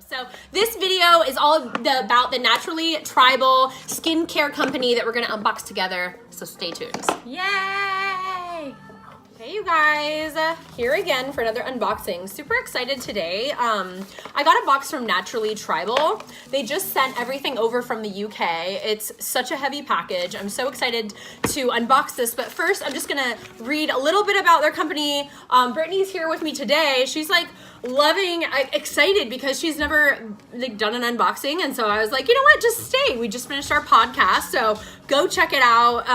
So this video is all about the Naturally Tribal skincare company that we're gonna unbox together. So stay tuned. Yay! Hey you guys, here again for another unboxing. Super excited today. I got a box from Naturally Tribal. They just sent everything over from the UK. It's such a heavy package. I'm so excited to unbox this, but first I'm just gonna read a little bit about their company. Brittany's here with me today. She's like excited because she's never done an unboxing, and so I was like, you know what, just stay. We just finished our podcast, so go check it out.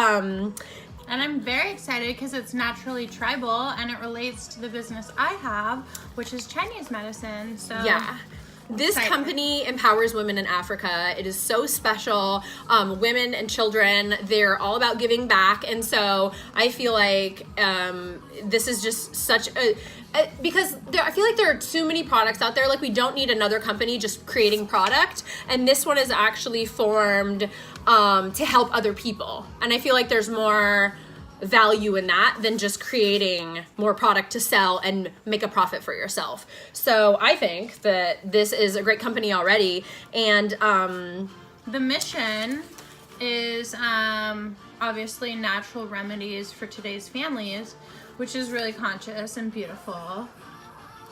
And I'm very excited because it's naturally tribal and it relates to the business I have, which is Chinese medicine. So yeah. This company empowers women in Africa. It is so special. Women and children, they're all about giving back. And so I feel like this is just such a... because I feel like there are too many products out there. Like, we don't need another company just creating product. And this one is actually formed to help other people. And I feel like there's more value in that than just creating more product to sell and make a profit for yourself. So I think that this is a great company already. And the mission is obviously natural remedies for today's families, which is really conscious and beautiful.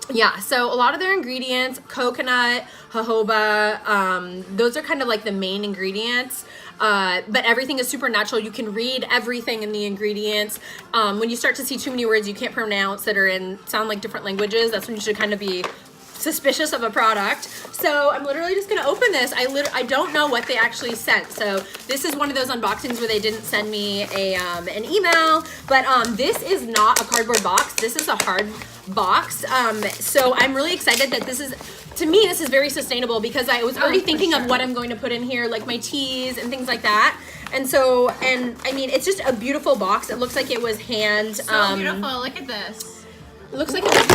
Yeah, so a lot of their ingredients, coconut, jojoba, those are kind of like the main ingredients. But everything is super natural. You can read everything in the ingredients. When you start to see too many words you can't pronounce that sound like different languages, that's when you should kind of be suspicious of a product. So I'm literally just gonna open this. I don't know what they actually sent. So this is one of those unboxings where they didn't send me an email, but this is not a cardboard box. This is a hard box. So I'm really excited that this is, to me, this is very sustainable because I was already thinking of what I'm going to put in here, like my teas and things like that. And so, and I mean, it's just a beautiful box. It looks like it was hand. So beautiful. Look at this. It looks like it was.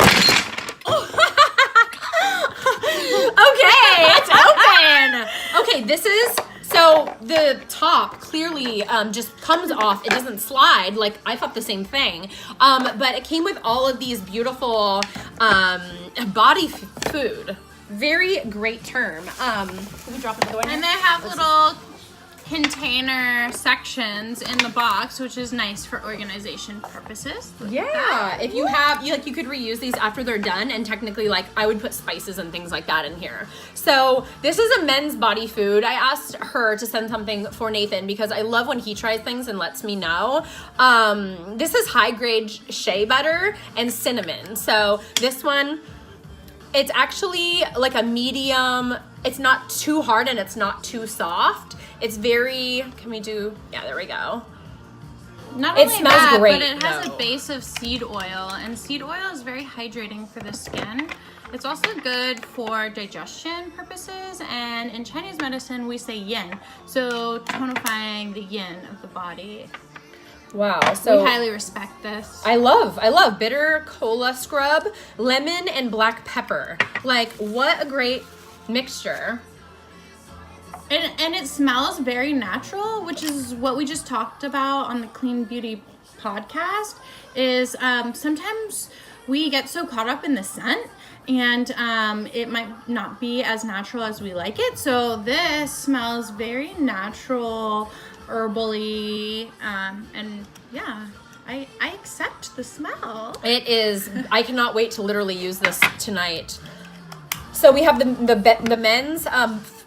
Okay, it's open. Okay, this is, so the top clearly just comes off. It doesn't slide. Like, I thought the same thing. But it came with all of these beautiful body food. Very great term. Let me drop it in the way. And they have little container sections in the box, which is nice for organization purposes. Yeah, if you have, you could reuse these after they're done, and technically, like, I would put spices and things like that in here. So this is a men's body food. I asked her to send something for Nathan because I love when he tries things and lets me know. This is high grade shea butter and cinnamon. So this one, it's actually like a medium. It's not too hard and it's not too soft. It's very, yeah, there we go. Not only smells that, great, but it has though. a base of seed oil, and seed oil is very hydrating for the skin. It's also good for digestion purposes, and in Chinese medicine we say yin, so tonifying the yin of the body. Wow, so we highly respect this. I love bitter cola scrub, lemon, and black pepper. Like, what a great mixture. And it smells very natural, which is what we just talked about on the Clean Beauty podcast, is sometimes we get so caught up in the scent and it might not be as natural as we like it. So this smells very natural, herbally, and yeah, I accept the smell. It is, I cannot wait to literally use this tonight. So we have the men's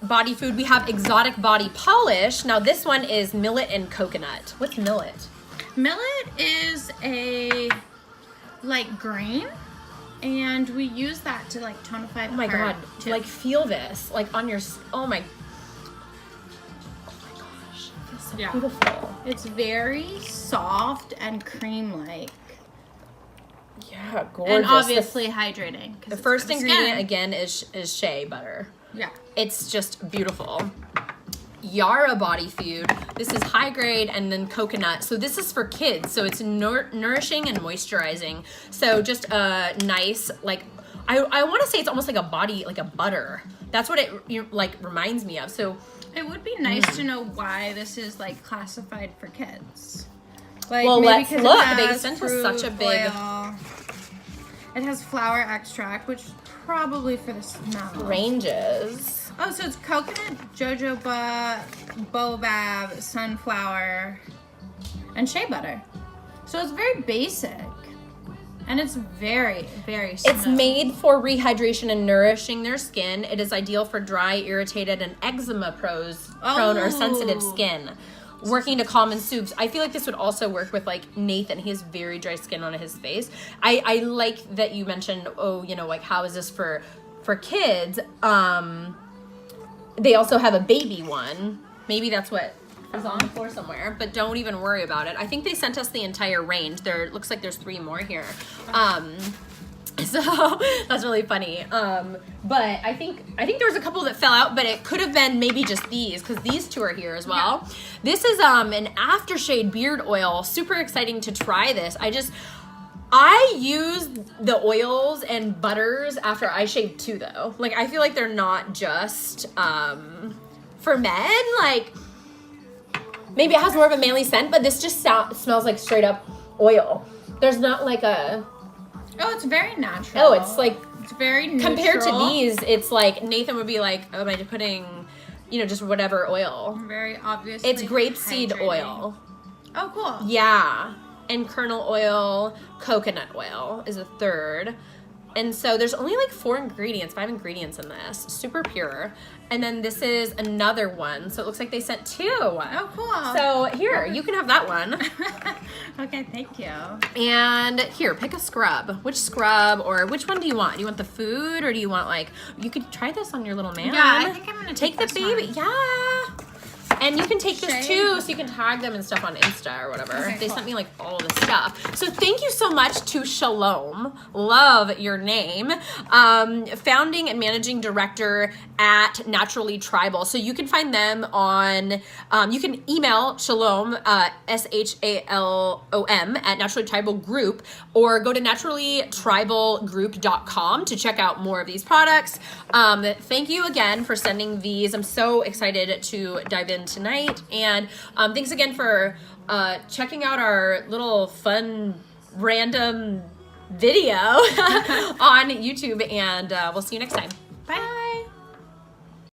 body food. We have exotic body polish. Now this one is millet and coconut. What's millet? Millet is a grain, and we use that to like tonify the Oh my heart, god, too. like feel this, like on your, oh my gosh, it feels so beautiful. It's very soft and cream-like. Yeah, gorgeous. And obviously hydrating. The first ingredient again is shea butter. Yeah. It's just beautiful. Yara body food. This is high grade, and then coconut. So this is for kids. So it's nourishing and moisturizing. So just a nice, like, I want to say it's almost like a body, like a butter. That's what it like reminds me of. So it would be nice to know why this is like classified for kids. Like, well, maybe let's 'cause it look. has They sent us such a fruit big. oil. It has flower extract, which is probably for the smell. Ranges. Oh, so it's coconut, jojoba, baobab, sunflower, and shea butter. So it's very basic. And it's very, very smooth. It's made for rehydration and nourishing their skin. It is ideal for dry, irritated, and eczema prone or sensitive skin. Working to calm and soothe. I feel like this would also work with like Nathan. He has very dry skin on his face. I like that you mentioned, like how is this for kids? They also have a baby one. Maybe that's what is on the floor somewhere, but don't even worry about it. I think they sent us the entire range. Looks like there's 3 more here. So that's really funny. But I think there was a couple that fell out, but it could have been maybe just these, because these 2 are here as well. Yeah. This is an aftershave beard oil. Super exciting to try this. I use the oils and butters after I shave too, though. Like, I feel like they're not just for men. Like, maybe it has more of a manly scent, but this just smells like straight up oil. There's not like a... Oh, it's very natural. Oh, it's like... It's very neutral. Compared to these, it's like, Nathan would be like, oh, am I putting, just whatever oil? Very obvious. It's grapeseed oil. Oh, cool. Yeah. And kernel oil, coconut oil is a third. And so there's only like 5 ingredients in this. Super pure. And then this is another one. So it looks like they sent 2. Oh, cool. So here, you can have that one. Okay, thank you. And here, pick a scrub. Which scrub or which one do you want? Do you want the food or do you want you could try this on your little man. Yeah, I think I'm going to take the this baby. one. Yeah. And you can take this Shea. too, so you can tag them and stuff on Insta or whatever. Okay, they cool. sent me like all of this stuff. So thank you so much to Shalom. Love your name. Founding and managing director at Naturally Tribal. So you can find them on, you can email Shalom, SHALOM at Naturally Tribal Group, or go to naturallytribalgroup.com to check out more of these products. Thank you again for sending these. I'm so excited to dive in tonight. And thanks again for checking out our little fun random video on YouTube. And we'll see you next time. Bye.